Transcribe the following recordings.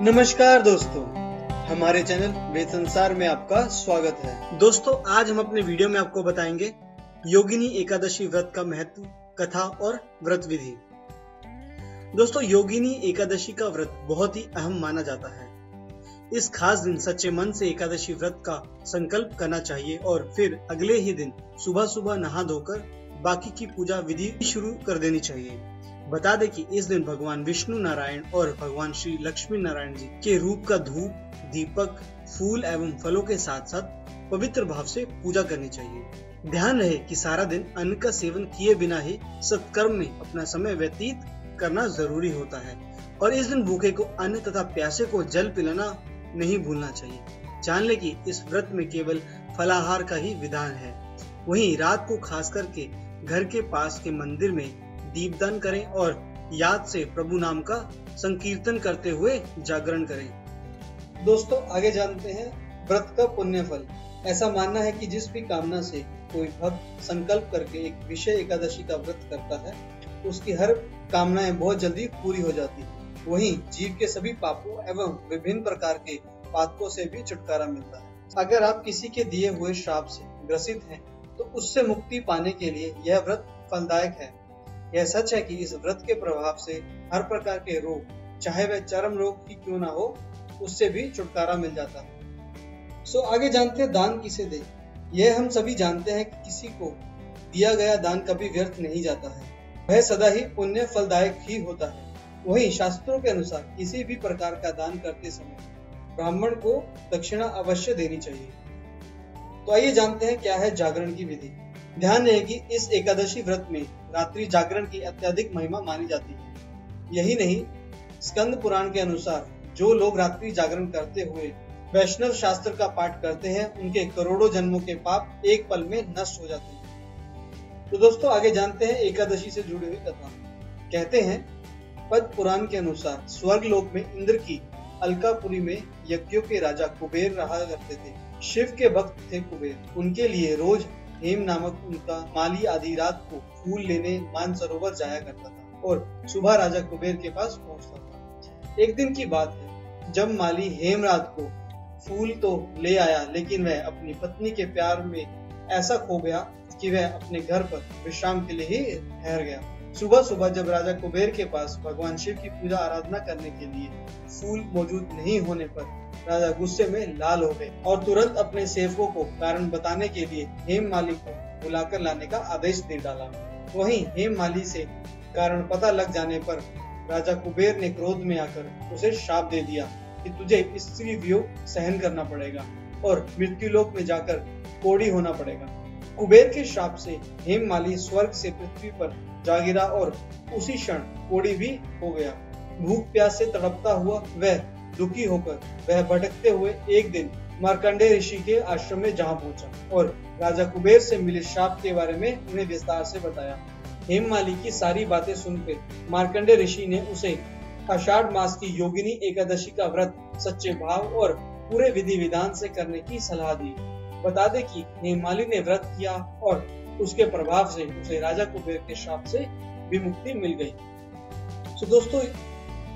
नमस्कार दोस्तों, हमारे चैनल वेद संसार में आपका स्वागत है। दोस्तों, आज हम अपने वीडियो में आपको बताएंगे योगिनी एकादशी व्रत का महत्व, कथा और व्रत विधि। दोस्तों, योगिनी एकादशी का व्रत बहुत ही अहम माना जाता है। इस खास दिन सच्चे मन से एकादशी व्रत का संकल्प करना चाहिए और फिर अगले ही दिन सुबह सुबह नहा धोकर बाकी की पूजा विधि शुरू कर देनी चाहिए। बता दें कि इस दिन भगवान विष्णु नारायण और भगवान श्री लक्ष्मी नारायण जी के रूप का धूप, दीपक, फूल एवं फलों के साथ साथ पवित्र भाव से पूजा करनी चाहिए। ध्यान रहे कि सारा दिन अन्न का सेवन किए बिना ही सत्कर्म में अपना समय व्यतीत करना जरूरी होता है और इस दिन भूखे को अन्न तथा प्यासे को जल पिलाना नहीं भूलना चाहिए। जान ले कि इस व्रत में केवल फलाहार का ही विधान है। वहीं रात को खास करके घर के पास के मंदिर में दीपदान करें और याद से प्रभु नाम का संकीर्तन करते हुए जागरण करें। दोस्तों, आगे जानते हैं व्रत का पुण्य फल। ऐसा मानना है कि जिस भी कामना से कोई भक्त संकल्प करके एक विशेष एकादशी का व्रत करता है, उसकी हर कामनाएं बहुत जल्दी पूरी हो जाती है। वहीं जीव के सभी पापों एवं विभिन्न प्रकार के पातकों से भी छुटकारा मिलता है। अगर आप किसी के दिए हुए श्राप से ग्रसित हैं, तो उससे मुक्ति पाने के लिए यह व्रत फलदायक है। यह सच है कि इस व्रत के प्रभाव से हर प्रकार के रोग, चाहे वह चर्म रोग ही क्यों ना हो, उससे भी छुटकारा मिल जाता है। आगे जानते हैं दान किसे दे। यह हम सभी जानते हैं कि किसी को दिया गया दान कभी व्यर्थ नहीं जाता है, वह सदा ही पुण्य फलदायक ही होता है। वहीं शास्त्रों के अनुसार किसी भी प्रकार का दान करते समय ब्राह्मण को दक्षिणा अवश्य देनी चाहिए। तो आइए जानते हैं क्या है जागरण की विधि। ध्यान रहे कि इस एकादशी व्रत में रात्रि जागरण की अत्यधिक महिमा मानी जाती है। यही नहीं, स्कंद पुराण के अनुसार जो लोग रात्रि जागरण करते हुए वैष्णव शास्त्र का पाठ करते हैं, उनके करोड़ों जन्मों के पाप एक पल में नष्ट हो जाते हैं। तो दोस्तों, आगे जानते हैं एकादशी से जुड़ी हुई कथा। कहते हैं पद्म पुराण के अनुसार स्वर्ग लोक में इंद्र की अलकापुरी में यज्ञों के राजा कुबेर रहा करते थे। शिव के भक्त थे कुबेर। उनके लिए रोज हेम नामक उनका माली आधी रात को फूल लेने मानसरोवर जाया करता था और सुबह राजा कुबेर के पास पहुंचता था। एक दिन की बात है, जब माली हेमरात को फूल तो ले आया, लेकिन वह अपनी पत्नी के प्यार में ऐसा खो गया कि वह अपने घर पर विश्राम के लिए ही ठहर गया। सुबह सुबह जब राजा कुबेर के पास भगवान शिव की पूजा आराधना करने के लिए फूल मौजूद नहीं होने पर राजा गुस्से में लाल हो गए और तुरंत अपने सेवकों को कारण बताने के लिए हेम माली को बुलाकर लाने का आदेश दे डाला। वहीं हेम माली से कारण पता लग जाने पर राजा कुबेर ने क्रोध में आकर उसे शाप दे दिया कि तुझे स्त्री वियोग सहन करना पड़ेगा और मृत्युलोक में जाकर कोढ़ी होना पड़ेगा। कुबेर के शाप से हेम माली स्वर्ग से पृथ्वी पर जा गिरा और उसी क्षण कोढ़ी भी हो गया। भूख प्यास से तड़पता हुआ वह दुखी होकर वह भटकते हुए एक दिन मार्कंडेय ऋषि के आश्रम में जहाँ पहुंचा और राजा कुबेर से मिले शाप के बारे में उन्हें विस्तार से बताया। हेममाली की सारी बातें सुनकर मार्कंडेय ऋषि ने उसे आषाढ़ मास की योगिनी एकादशी का व्रत सच्चे भाव और पूरे विधि विधान से करने की सलाह दी। बता दे कि हेममाली ने व्रत किया और उसके प्रभाव से उसे राजा कुबेर के शाप से भी मुक्ति मिल गई। तो दोस्तों,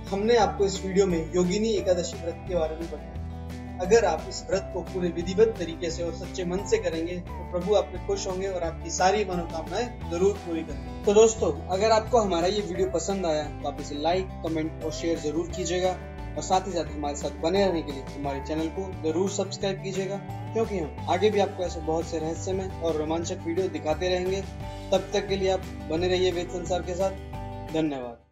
हमने आपको इस वीडियो में योगिनी एकादशी व्रत के बारे में बताया। अगर आप इस व्रत को पूरे विधिवत तरीके से और सच्चे मन से करेंगे तो प्रभु आप पे खुश होंगे और आपकी सारी मनोकामनाएं जरूर पूरी करेंगे। तो दोस्तों, अगर आपको हमारा ये वीडियो पसंद आया तो आप इसे लाइक, कमेंट और शेयर जरूर कीजिएगा और साथ ही साथ हमारे साथ बने रहने के लिए हमारे चैनल को जरूर सब्सक्राइब कीजिएगा, क्योंकि हम आगे भी आपको ऐसे बहुत से रहस्यमय और रोमांचक वीडियो दिखाते रहेंगे। तब तक के लिए आप बने रहिए वेद संसार के साथ। धन्यवाद।